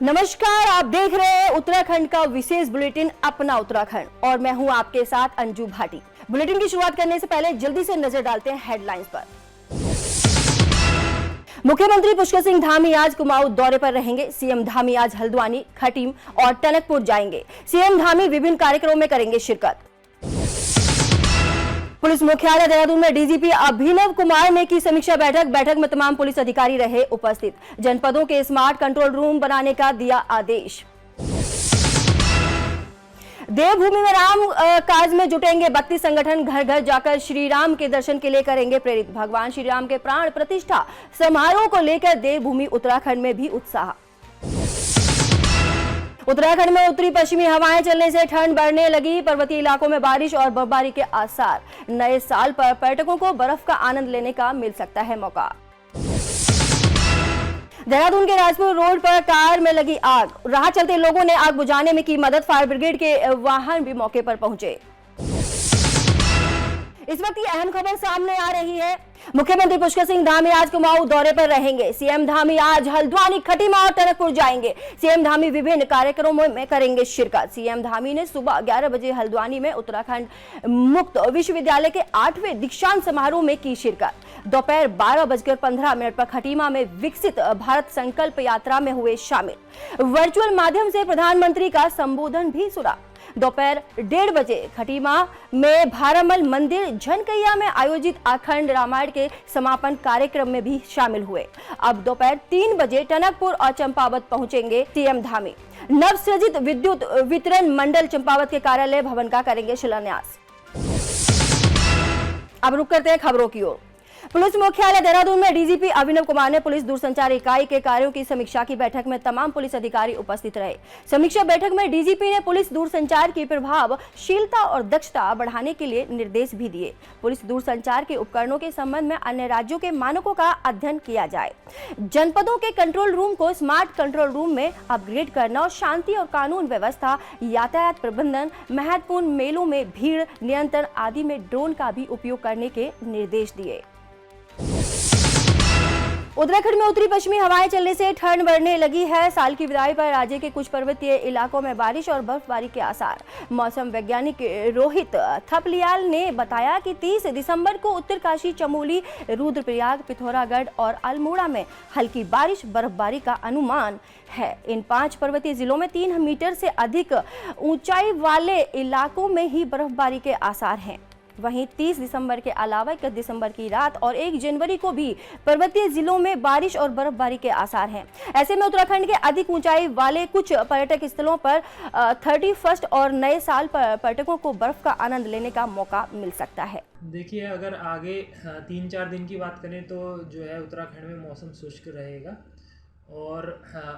नमस्कार, आप देख रहे हैं उत्तराखंड का विशेष बुलेटिन अपना उत्तराखंड और मैं हूं आपके साथ अंजू भाटी। बुलेटिन की शुरुआत करने से पहले जल्दी से नजर डालते हैं हेडलाइंस पर। मुख्यमंत्री पुष्कर सिंह धामी आज कुमाऊं दौरे पर रहेंगे। सीएम धामी आज हल्द्वानी, खटीम और टनकपुर जाएंगे। सीएम धामी विभिन्न कार्यक्रमों में करेंगे शिरकत। पुलिस मुख्यालय देहरादून में डीजीपी अभिनव कुमार ने की समीक्षा बैठक में तमाम पुलिस अधिकारी रहे उपस्थित। जनपदों के स्मार्ट कंट्रोल रूम बनाने का दिया आदेश। देवभूमि में राम काज में जुटेंगे 32 संगठन। घर घर जाकर श्री राम के दर्शन के लिए करेंगे प्रेरित। भगवान श्री राम के प्राण प्रतिष्ठा समारोह को लेकर देवभूमि उत्तराखंड में भी उत्साह। उत्तराखंड में उत्तरी पश्चिमी हवाएं चलने से ठंड बढ़ने लगी। पर्वतीय इलाकों में बारिश और बर्फबारी के आसार। नए साल पर पर्यटकों को बर्फ का आनंद लेने का मिल सकता है मौका। देहरादून के राजपुर रोड पर कार में लगी आग। राह चलते लोगों ने आग बुझाने में की मदद। फायर ब्रिगेड के वाहन भी मौके पर पहुंचे। इस वक्त ये अहम खबर सामने आ रही है। मुख्यमंत्री पुष्कर सिंह धामी आज कुमाऊं दौरे पर रहेंगे। सीएम धामी आज हल्द्वानी, खटीमा और टनकपुर जाएंगे। सीएम धामी विभिन्न कार्यक्रमों में करेंगे शिरकत। सीएम धामी ने सुबह 11 बजे हल्द्वानी में उत्तराखंड मुक्त विश्वविद्यालय के 8वें दीक्षांत समारोह में की शिरकत। दोपहर 12:15 पर खटीमा में विकसित भारत संकल्प यात्रा में हुए शामिल। वर्चुअल माध्यम से प्रधानमंत्री का संबोधन भी सुना। दोपहर 1:30 बजे खटीमा में भारमल मंदिर झनकैया में आयोजित अखंड रामायण के समापन कार्यक्रम में भी शामिल हुए। अब दोपहर 3 बजे टनकपुर और चंपावत पहुंचेंगे सीएम धामी। नवसृजित विद्युत वितरण मंडल चंपावत के कार्यालय भवन का करेंगे शिलान्यास। अब रुक करते हैं खबरों की ओर। पुलिस मुख्यालय देहरादून में डीजीपी अभिनव कुमार ने पुलिस दूरसंचार इकाई के कार्यों की समीक्षा की बैठक में तमाम पुलिस अधिकारी उपस्थित रहे। समीक्षा बैठक में डीजीपी ने पुलिस दूरसंचार की प्रभावशीलता और दक्षता बढ़ाने के लिए निर्देश भी दिए। पुलिस दूरसंचार के उपकरणों के संबंध में अन्य राज्यों के मानकों का अध्ययन किया जाए। जनपदों के कंट्रोल रूम को स्मार्ट कंट्रोल रूम में अपग्रेड करना और शांति और कानून व्यवस्था, यातायात प्रबंधन, महत्वपूर्ण मेलों में भीड़ नियंत्रण आदि में ड्रोन का भी उपयोग करने के निर्देश दिए। उत्तराखंड में उत्तरी पश्चिमी हवाएं चलने से ठंड बढ़ने लगी है। साल की विदाई पर राज्य के कुछ पर्वतीय इलाकों में बारिश और बर्फबारी के आसार। मौसम वैज्ञानिक रोहित थपलियाल ने बताया कि 30 दिसंबर को उत्तरकाशी, चमोली, रुद्रप्रयाग, पिथौरागढ़ और अल्मोड़ा में हल्की बारिश बर्फबारी का अनुमान है। इन 5 पर्वतीय जिलों में 3 मीटर से अधिक ऊंचाई वाले इलाकों में ही बर्फबारी के आसार हैं। वहीं 30 दिसंबर के अलावा 31 दिसंबर की रात और 1 जनवरी को भी पर्वतीय जिलों में बारिश और बर्फबारी के आसार हैं। ऐसे में उत्तराखंड के अधिक ऊंचाई वाले कुछ पर्यटक स्थलों पर 31 और नए साल पर पर्यटकों को बर्फ का आनंद लेने का मौका मिल सकता है। देखिए, अगर आगे 3-4 दिन की बात करें तो जो है उत्तराखंड में मौसम शुष्क रहेगा और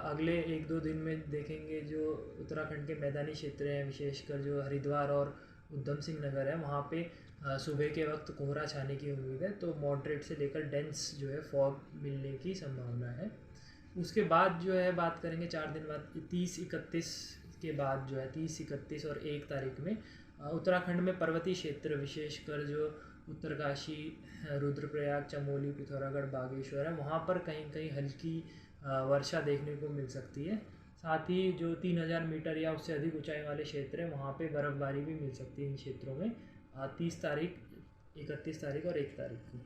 अगले 1-2 दिन में देखेंगे जो उत्तराखंड के मैदानी क्षेत्र हैं, विशेषकर जो हरिद्वार और उधम सिंह नगर है, वहाँ पे सुबह के वक्त कोहरा छाने की उम्मीद है। तो मॉडरेट से लेकर डेंस जो है फॉग मिलने की संभावना है। उसके बाद जो है बात करेंगे 4 दिन बाद 30-31 के बाद जो है 30-31 और 1 तारीख में उत्तराखंड में पर्वतीय क्षेत्र, विशेषकर जो उत्तरकाशी, रुद्रप्रयाग, चमोली, पिथौरागढ़, बागेश्वर है, वहाँ पर कहीं कहीं हल्की वर्षा देखने को मिल सकती है। साथ ही जो 3000 मीटर या उससे अधिक ऊंचाई वाले क्षेत्र हैं, वहाँ पे बर्फबारी भी मिल सकती है इन क्षेत्रों में 30 तारीख, 31 तारीख और 1 तारीख को।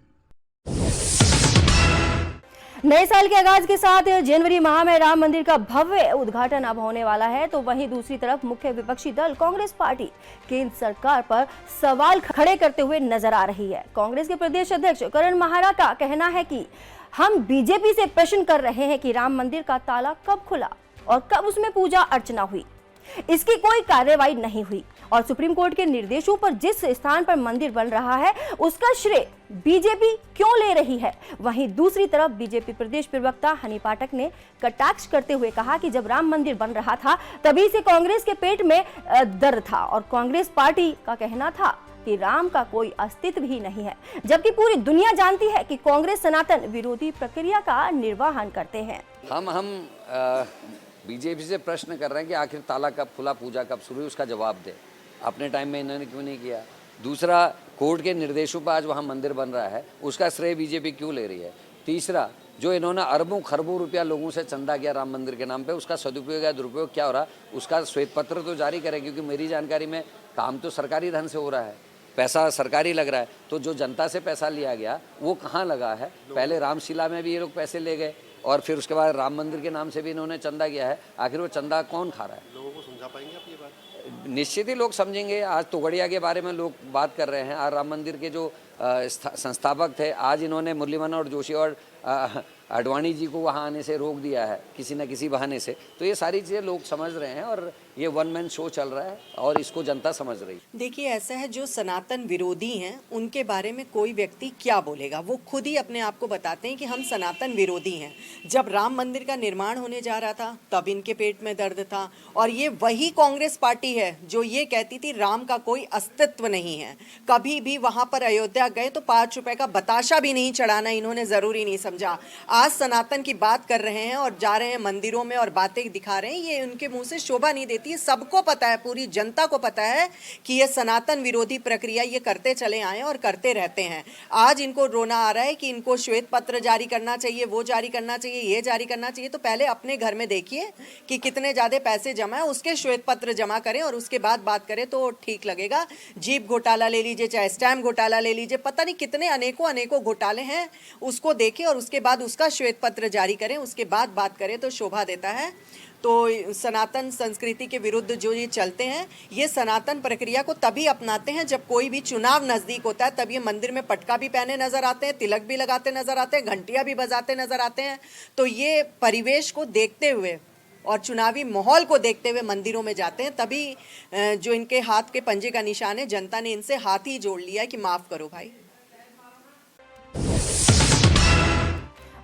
नए साल के आगाज के साथ जनवरी माह में राम मंदिर का भव्य उद्घाटन अब होने वाला है। तो वहीं दूसरी तरफ मुख्य विपक्षी दल कांग्रेस पार्टी केंद्र सरकार पर सवाल खड़े करते हुए नजर आ रही है। कांग्रेस के प्रदेश अध्यक्ष करण महारा का कहना है कि हम बीजेपी से प्रश्न कर रहे हैं कि राम मंदिर का ताला कब खुला और कब उसमें पूजा अर्चना हुई। इसकी कोई कार्रवाई नहीं हुई और सुप्रीम कोर्ट के निर्देशों पर जिस स्थान पर मंदिर बन रहा है उसका श्रेय बीजेपी क्यों ले रही है। वहीं दूसरी तरफ बीजेपी प्रदेश प्रवक्ता हनी पाठक ने कटाक्ष करते हुए कहा कि जब राम मंदिर बन रहा था तभी से कांग्रेस के पेट में दर्द था और कांग्रेस पार्टी का कहना था कि राम का कोई अस्तित्व ही नहीं है, जबकि पूरी दुनिया जानती है कि कांग्रेस सनातन विरोधी प्रक्रिया का निर्वहन करते हैं। हम बीजेपी से प्रश्न कर रहे हैं कि आखिर ताला कब खुला, पूजा कब शुरू हुई, उसका जवाब दे। अपने टाइम में इन्होंने क्यों नहीं किया। दूसरा, कोर्ट के निर्देशों पर आज वहाँ मंदिर बन रहा है, उसका श्रेय बीजेपी क्यों ले रही है। तीसरा, जो इन्होंने अरबों खरबों रुपया लोगों से चंदा किया राम मंदिर के नाम पे, उसका सदुपयोग या दुरुपयोग क्या हो रहा, उसका श्वेत पत्र तो जारी करें, क्योंकि मेरी जानकारी में काम तो सरकारी धन से हो रहा है, पैसा सरकारी लग रहा है। तो जो जनता से पैसा लिया गया वो कहाँ लगा है? पहले रामशिला में भी ये लोग पैसे ले गए और फिर उसके बाद राम मंदिर के नाम से भी इन्होंने चंदा किया है। आखिर वो चंदा कौन खा रहा है? लोगों को समझा पाएंगे आप ये बात? निश्चित ही लोग समझेंगे। आज तोगड़िया के बारे में लोग बात कर रहे हैं। आज राम मंदिर के जो संस्थापक थे, आज इन्होंने मुरली मनोहर जोशी और आडवाणी जी को वहाँ आने से रोक दिया है किसी न किसी बहाने से। तो ये सारी चीज़ें लोग समझ रहे हैं और ये वन मैन शो चल रहा है और इसको जनता समझ रही है। देखिए, ऐसा है, जो सनातन विरोधी हैं उनके बारे में कोई व्यक्ति क्या बोलेगा? वो खुद ही अपने आप को बताते हैं कि हम सनातन विरोधी हैं। जब राम मंदिर का निर्माण होने जा रहा था तब इनके पेट में दर्द था, और ये वही कांग्रेस पार्टी है जो ये कहती थी राम का कोई अस्तित्व नहीं है। कभी भी वहाँ पर अयोध्या गए तो 5 रुपए का बताशा भी नहीं चढ़ाना इन्होंने ज़रूरी नहीं समझा। आज सनातन की बात कर रहे हैं और जा रहे हैं मंदिरों में और बातें दिखा रहे हैं, ये उनके मुंह से शोभा नहीं देती है। सबको पता है, पूरी जनता को पता है कि ये सनातन विरोधी प्रक्रिया ये करते चले आए और करते रहते हैं। आज इनको रोना आ रहा है कि इनको श्वेत पत्र जारी करना चाहिए, वो जारी करना चाहिए, ये जारी करना चाहिए। तो पहले अपने घर में देखिए कि कितने ज़्यादा पैसे जमा है, उसके श्वेत पत्र जमा करें और उसके बाद बात करें तो ठीक लगेगा। जीप घोटाला ले लीजिए, चाहे स्टैम्प घोटाला ले लीजिए, पता नहीं कितने अनेकों घोटाले हैं, उसको देखें और उसके बाद उसका श्वेत पत्र जारी करें, उसके बाद बात करें तो शोभा देता है। तो सनातन संस्कृति के विरुद्ध जो ये चलते हैं, ये सनातन प्रक्रिया को तभी अपनाते हैं जब कोई भी चुनाव नज़दीक होता है। तब ये मंदिर में पटका भी पहने नजर आते हैं, तिलक भी लगाते नजर आते हैं, घंटियाँ भी बजाते नजर आते हैं। तो ये परिवेश को देखते हुए और चुनावी माहौल को देखते हुए मंदिरों में जाते हैं। तभी जो इनके हाथ के पंजे का निशान है, जनता ने इनसे हाथ ही जोड़ लिया है कि माफ़ करो भाई।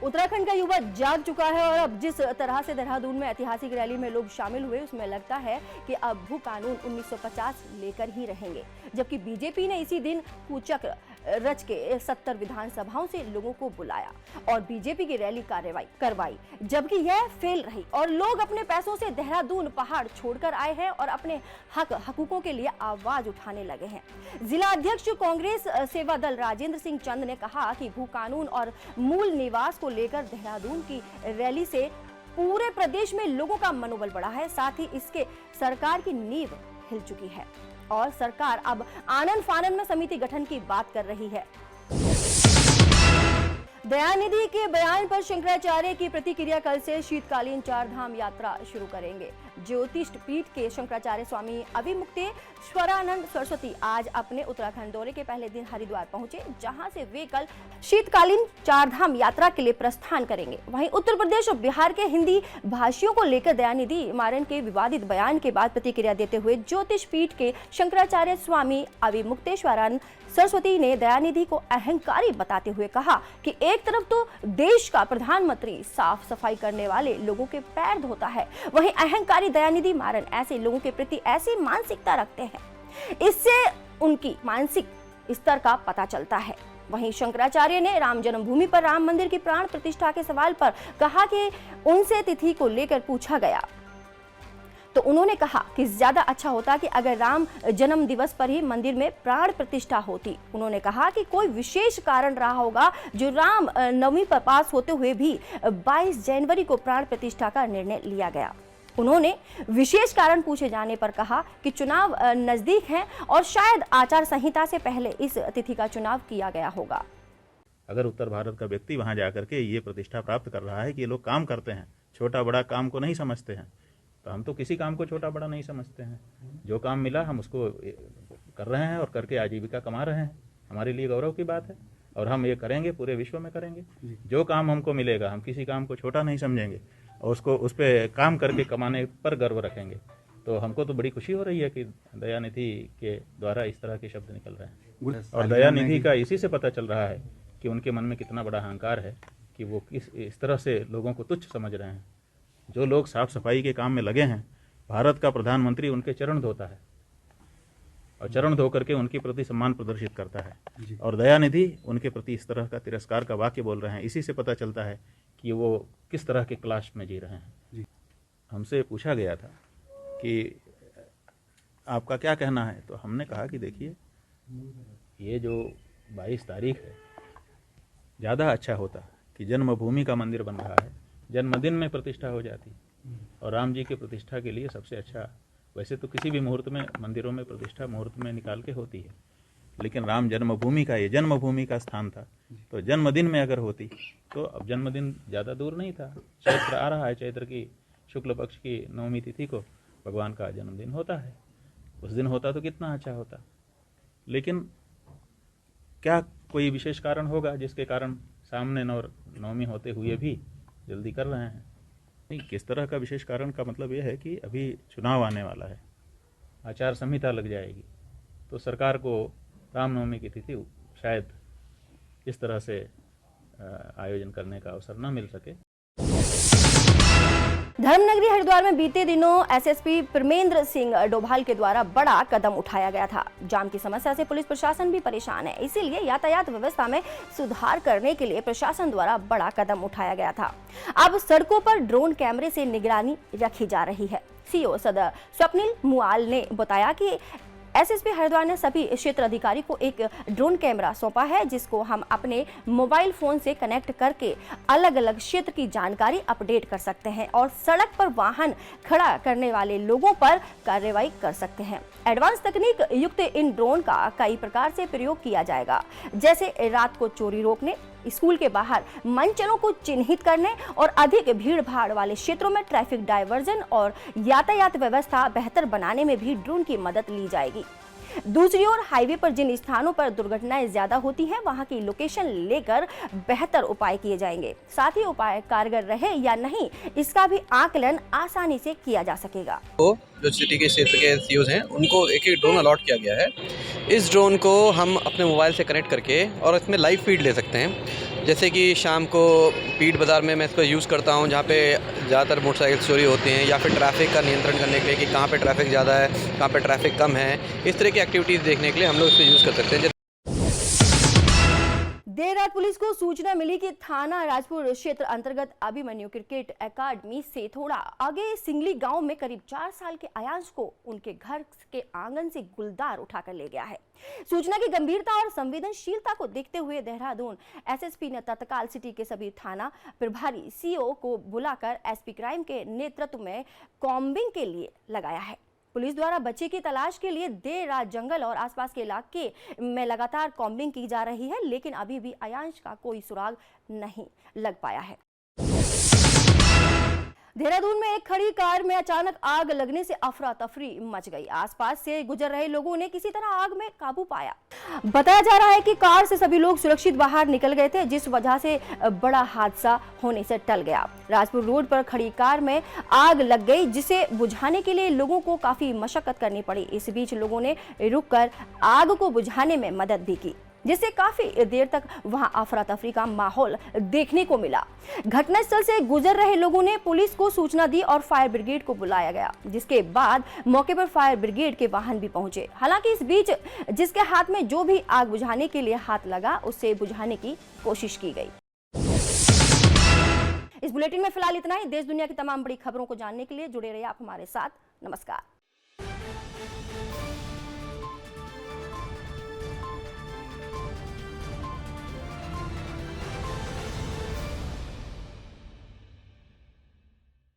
उत्तराखंड का युवा जाग चुका है और अब जिस तरह से देहरादून में ऐतिहासिक रैली में लोग शामिल हुए, उसमें लगता है कि अब भू कानून 1950 लेकर ही रहेंगे। जबकि बीजेपी ने इसी दिन कुचक्र रच के 70 विधानसभाओं से लोगों को बुलाया और बीजेपी की रैली करवाई, जबकि यह फेल रही और लोग अपने पैसों से देहरादून पहाड़ छोड़कर आए हैं और अपने हकूकों के लिए आवाज उठाने लगे हैं। जिला अध्यक्ष कांग्रेस सेवा दल राजेंद्र सिंह चंद ने कहा कि भू कानून और मूल निवास को लेकर देहरादून की रैली से पूरे प्रदेश में लोगों का मनोबल बढ़ा है। साथ ही इसके सरकार की नींव हिल चुकी है और सरकार अब आनन फानन में समिति गठन की बात कर रही है। दयानिधि के बयान पर शंकराचार्य की प्रतिक्रिया। कल से शीतकालीन 4 धाम यात्रा शुरू करेंगे। ज्योतिष पीठ के शंकराचार्य स्वामी अविमुक्तेश्वरानंद सरस्वती आज अपने उत्तराखंड दौरे के पहले दिन हरिद्वार पहुंचे, जहां से वे कल शीतकालीन 4 धाम यात्रा के लिए प्रस्थान करेंगे। वहीं उत्तर प्रदेश और बिहार के हिंदी भाषियों को लेकर दयानिधि मारन के विवादित बयान के बाद प्रतिक्रिया देते हुए ज्योतिष पीठ के शंकराचार्य स्वामी अविमुक्तेश्वरानंद सरस्वती ने दयानिधि को अहंकारी बताते हुए कहा कि एक तरफ तो देश का प्रधानमंत्री साफ सफाई करने वाले लोगों के पैर धोता है, वहीं अहंकारी दयानिधि मारन ऐसे लोगों के प्रति ऐसी मानसिकता रखते हैं। इससे उनकी मानसिक स्तर का पता चलता है। वहीं शंकराचार्य ने राम जन्मभूमि पर राम मंदिर की प्राण प्रतिष्ठा के सवाल पर कहा कि उनसे तिथि को लेकर पूछा गया तो उन्होंने कहा कि ज्यादा अच्छा होता कि अगर राम जन्म दिवस पर ही मंदिर में प्राण प्रतिष्ठा होती। उन्होंने कहा कि कोई विशेष कारण रहा होगा जो राम नवमी पर पास होते हुए भी 22 जनवरी को प्राण प्रतिष्ठा का निर्णय लिया गया। उन्होंने विशेष कारण पूछे जाने पर कहा कि चुनाव नजदीक हैं और शायद आचार संहिता से पहले इस तिथि का चुनाव किया गया होगा। अगर उत्तर भारत का व्यक्ति वहां जाकर के ये प्रतिष्ठा प्राप्त कर रहा है कि ये लोग काम करते हैं, छोटा बड़ा काम को नहीं समझते हैं, तो हम तो किसी काम को छोटा बड़ा नहीं समझते हैं। जो काम मिला हम उसको कर रहे हैं और करके आजीविका कमा रहे हैं। हमारे लिए गौरव की बात है और हम ये करेंगे, पूरे विश्व में करेंगे। जो काम हमको मिलेगा हम किसी काम को छोटा नहीं समझेंगे और उसको उस पर काम करके कमाने पर गर्व रखेंगे। तो हमको तो बड़ी खुशी हो रही है कि दयानिधि के द्वारा इस तरह के शब्द निकल रहे हैं और दयानिधि का इसी से पता चल रहा है कि उनके मन में कितना बड़ा अहंकार है कि वो इस तरह से लोगों को तुच्छ समझ रहे हैं। जो लोग साफ सफाई के काम में लगे हैं, भारत का प्रधानमंत्री उनके चरण धोता है और चरण धो करके उनके प्रति सम्मान प्रदर्शित करता है और दयानिधि उनके प्रति इस तरह का तिरस्कार का वाक्य बोल रहे हैं। इसी से पता चलता है कि वो किस तरह के क्लाश में जी रहे हैं। हमसे पूछा गया था कि आपका क्या कहना है, तो हमने कहा कि देखिए ये जो 22 तारीख है ज़्यादा अच्छा होता कि जन्मभूमि का मंदिर बन रहा है, जन्मदिन में प्रतिष्ठा हो जाती, और राम जी की प्रतिष्ठा के लिए सबसे अच्छा, वैसे तो किसी भी मुहूर्त में मंदिरों में प्रतिष्ठा मुहूर्त में निकाल के होती है, लेकिन राम जन्मभूमि का, ये जन्मभूमि का स्थान था, तो जन्मदिन में अगर होती तो अब जन्मदिन ज़्यादा दूर नहीं था। चैत्र आ रहा है, चैत्र की शुक्ल पक्ष की नवमी तिथि को भगवान का जन्मदिन होता है, उस दिन होता तो कितना अच्छा होता। लेकिन क्या कोई विशेष कारण होगा जिसके कारण सामने नवमी होते हुए भी जल्दी कर रहे हैं? नहीं, किस तरह का विशेष कारण का मतलब यह है कि अभी चुनाव आने वाला है, आचार संहिता लग जाएगी, तो सरकार को रामनवमी की तिथि शायद इस तरह से आयोजन करने का अवसर न मिल सके। धर्मनगरी हरिद्वार में बीते दिनों एसएसपी परमेंद्र सिंह डोभाल के द्वारा बड़ा कदम उठाया गया था। जाम की समस्या से पुलिस प्रशासन भी परेशान है, इसीलिए यातायात व्यवस्था में सुधार करने के लिए प्रशासन द्वारा बड़ा कदम उठाया गया था। अब सड़कों पर ड्रोन कैमरे से निगरानी रखी जा रही है। सीओ सदर स्वप्निल मुआल ने बताया कि एसएसपी हरिद्वार ने सभी क्षेत्र अधिकारी को एक ड्रोन कैमरा सौंपा है, जिसको हम अपने मोबाइल फोन से कनेक्ट करके अलग अलग क्षेत्र की जानकारी अपडेट कर सकते हैं और सड़क पर वाहन खड़ा करने वाले लोगों पर कार्रवाई कर सकते हैं। एडवांस तकनीक युक्त इन ड्रोन का कई प्रकार से प्रयोग किया जाएगा, जैसे रात को चोरी रोकने, स्कूल के बाहर मंचलों को चिन्हित करने और अधिक भीड़ भाड़ वाले क्षेत्रों में ट्रैफिक डायवर्जन और यातायात व्यवस्था बेहतर बनाने में भी ड्रोन की मदद ली जाएगी। दूसरी ओर हाईवे पर जिन स्थानों पर दुर्घटनाएं ज्यादा होती हैं, वहां की लोकेशन लेकर बेहतर उपाय किए जाएंगे। साथ ही उपाय कारगर रहे या नहीं, इसका भी आकलन आसानी से किया जा सकेगा। तो जो सिटी के क्षेत्र के सीओज हैं, उनको एक एक ड्रोन अलॉट किया गया है। इस ड्रोन को हम अपने मोबाइल से कनेक्ट करके और इसमें लाइव फीड ले सकते हैं। जैसे कि शाम को पीट बाज़ार में मैं इसको यूज़ करता हूँ, जहाँ पे ज़्यादातर मोटरसाइकिल चोरी होती हैं, या फिर ट्रैफिक का नियंत्रण करने के लिए कि कहाँ पे ट्रैफिक ज़्यादा है, कहाँ पे ट्रैफिक कम है, इस तरह की एक्टिविटीज़ देखने के लिए हम लोग इसको यूज़ कर सकते हैं। देर रात पुलिस को सूचना मिली कि थाना राजपुर क्षेत्र अंतर्गत अभिमन्यु क्रिकेट एकेडमी से थोड़ा आगे सिंगली गांव में करीब 4 साल के अयांश को उनके घर के आंगन से गुलदार उठाकर ले गया है। सूचना की गंभीरता और संवेदनशीलता को देखते हुए देहरादून एसएसपी ने तत्काल सिटी के सभी थाना प्रभारी सीओ को बुलाकर एसपी क्राइम के नेतृत्व में कॉम्बिंग के लिए लगाया है। पुलिस द्वारा बच्चे की तलाश के लिए देर रात जंगल और आसपास के इलाके में लगातार कॉम्बिंग की जा रही है, लेकिन अभी भी अयांश का कोई सुराग नहीं लग पाया है। देहरादून में एक खड़ी कार में अचानक आग लगने से अफरा तफरी मच गई। आसपास से गुजर रहे लोगों ने किसी तरह आग में काबू पाया। बताया जा रहा है कि कार से सभी लोग सुरक्षित बाहर निकल गए थे, जिस वजह से बड़ा हादसा होने से टल गया। राजपुर रोड पर खड़ी कार में आग लग गई, जिसे बुझाने के लिए लोगों को काफी मशक्कत करनी पड़ी। इस बीच लोगों ने रुककर आग को बुझाने में मदद भी की, जिससे काफी देर तक वहां अफरा तफरी का माहौल देखने को मिला। घटनास्थल से गुजर रहे लोगों ने पुलिस को सूचना दी और फायर ब्रिगेड को बुलाया गया, जिसके बाद मौके पर फायर ब्रिगेड के वाहन भी पहुंचे। हालांकि इस बीच जिसके हाथ में जो भी आग बुझाने के लिए हाथ लगा, उससे बुझाने की कोशिश की गई। इस बुलेटिन में फिलहाल इतना ही। देश दुनिया की तमाम बड़ी खबरों को जानने के लिए जुड़े रहिए आप हमारे साथ। नमस्कार।